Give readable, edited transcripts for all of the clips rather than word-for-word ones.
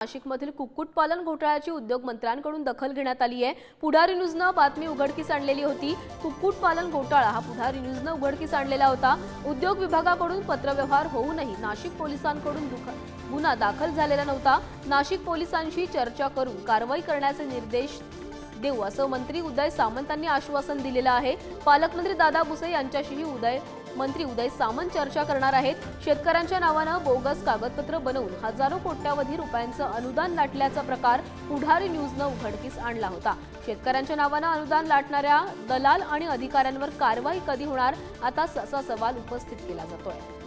नाशिकमधील कुक्कुटपालन घोटाळ्याची उद्योगमंत्र्यांकडून दखल घेण्यात आली आहे। पुढारी न्यूजनं बातमी उघडकीस आणलेली होती। कुक्कुटपालन घोटाळा हा पुढारी न्यूजनं उघडकीस आणलेला होता। उद्योग विभागाकडून पत्रव्यवहार होऊनही नाशिक पोलिसांकडून गुन्हा दाखल झालेला नव्हता। नाशिक पोलिसांशी चर्चा करून कारवाई करण्याचे निर्देश देऊ असं मंत्री उदय सामंत यांनी आश्वासन दिलेलं आहे। पालकमंत्री दादा भुसे यांच्याशीही मंत्री उदय सामंत चर्चा करणार आहेत। शेतकऱ्यांच्या नावानं बोगस कागदपत्र बनवून हजारो कोट्यावधी रुपयांचं अनुदान लाटल्याचा प्रकार पुढारी न्यूजनं उघडकीस आणला होता। शेतकऱ्यांच्या नावानं अनुदान लाटणाऱ्या दलाल आणि अधिकाऱ्यांवर कारवाई कधी होणार, आता असा सवाल उपस्थित केला जातोय।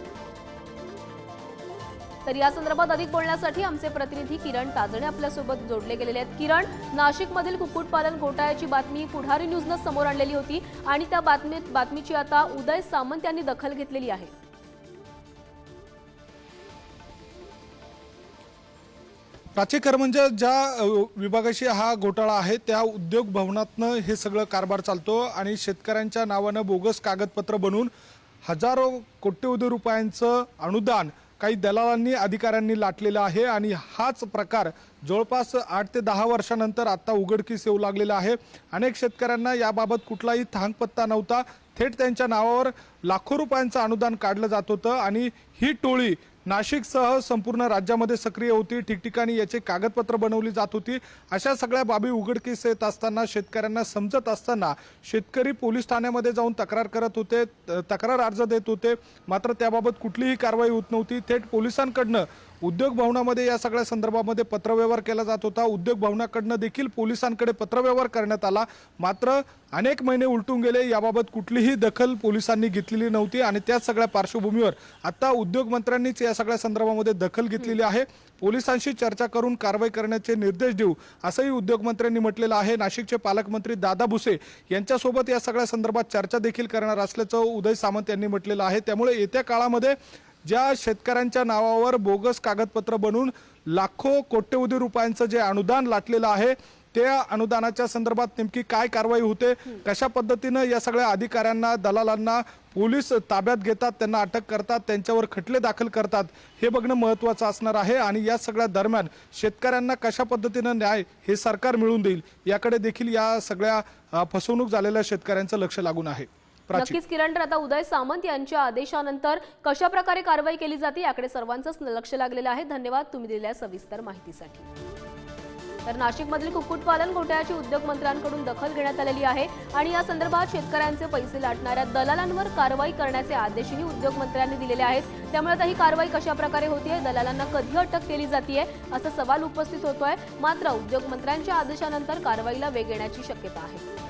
तर या संदर्भात अधिक बोलण्यासाठी आमचे प्रतिनिधी किरण ताजणे आपल्यासोबत जोडले गेलेले आहेत। किरण, नाशिकमधील कुक्कुटपालन घोटाळ्याची बातमी पुढारी न्यूजनं समोर आणलेली होती आणि त्या बातमीची आता उदय सामंत यांनी दखल घेतलेली आहे। प्राची, खरं म्हणजे ज्या विभागाशी हा घोटाळा आहे त्या उद्योग भवनातनं हे सगळं कारभार चालतो आणि शेतकऱ्यांच्या नावानं बोगस कागदपत्र बनवून हजारो कोट्यवधी रुपयांचं अनुदान काही दलालांनी अधिकाऱ्यांनी लाटलेला आहे आणि हाच प्रकार जवळपास 8 ते 10 वर्षांनंतर आता उघडकीस येऊ लागलेला आहे। अनेक शेतकऱ्यांना याबाबत कुठलाही थांगपत्ता नव्हता। थेट त्यांच्या नावावर लाखो रुपयांचं अनुदान काढलं जात होतं आणि ही टोळी नाशिकसह संपूर्ण राज्यामध्ये सक्रिय होती। ठिकठिकाणी याचे कागदपत्र बनवली जात होती। अशा सगळ्या बाबी उघडकीस येत असताना, शेतकऱ्यांना समजत असताना शेतकरी पोलीस ठाण्यामध्ये जाऊन तक्रार करत होते, तक्रार अर्ज देत होते, मात्र त्याबाबत कुठलीही कारवाई होत नव्हती। थेट पोलिसांकडनं उद्योग भवनामध्ये या सगळ्या संदर्भामध्ये पत्रव्यवहार केला जात होता। उद्योग भवनाकडनं देखील पोलिसांकडे पत्रव्यवहार करण्यात आला, मात्र अनेक महिने उलटून गेले, याबाबत कुठलीही दखल पोलिसांनी घेतलेली नव्हती आणि त्या सगळ्या पार्श्वभूमीवर आता उद्योगमंत्र्यांनीच या सगळ्या संदर्भामध्ये दखल घेतलेली आहे। पोलिसांशी चर्चा करून कारवाई करण्याचे निर्देश देऊ असंही उद्योगमंत्र्यांनी म्हटलेलं आहे। नाशिकचे पालकमंत्री दादा भुसे यांच्यासोबत या सगळ्या संदर्भात चर्चा देखील करणार असल्याचं उदय सामंत यांनी म्हटलेलं आहे। त्यामुळे येत्या काळामध्ये ज्या शेतकऱ्यांच्या नावावर बोगस कागदपत्र बनवून लाखो कोट्यवधी रुपयांचं जे अनुदान लाटलेलं आहे त्या अनुदानाच्या संदर्भात नेमकी काय कारवाई होते, कशा पद्धतीनं या सगळ्या अधिकाऱ्यांना दलालांना पोलीस ताब्यात घेतात, त्यांना अटक करतात, त्यांच्यावर खटले दाखल करतात, हे बघणं महत्त्वाचं असणार आहे। आणि या सगळ्या दरम्यान शेतकऱ्यांना कशा पद्धतीनं न्याय हे सरकार मिळवून देईल याकडे देखील या सगळ्या फसवणूक झालेल्या शेतकऱ्यांचं लक्ष लागून आहे। नक्कीच किरण, आता उदय सामंत यांच्या आदेशानंतर कशा प्रकारे कारवाई केली जाते याकडे सर्वांचंच लक्ष लागलेलं आहे। धन्यवाद तुम्ही दिलेल्या सविस्तर माहितीसाठी। तर नाशिकमधील कुक्कुटपालन घोटाळ्याची उद्योगमंत्र्यांकडून दखल घेण्यात आलेली आहे आणि या संदर्भात शेतकऱ्यांचे पैसे लाटणाऱ्या दलालांवर कारवाई करण्याचे आदेशही उद्योगमंत्र्यांनी दिलेले आहेत। त्यामुळे आता ही कारवाई कशा प्रकारे होतीये, दलालांना कधी अटक केली जातीये असा सवाल उपस्थित होतोय। मात्र उद्योगमंत्र्यांच्या आदेशानंतर कारवाईला वेग येण्याची शक्यता आहे।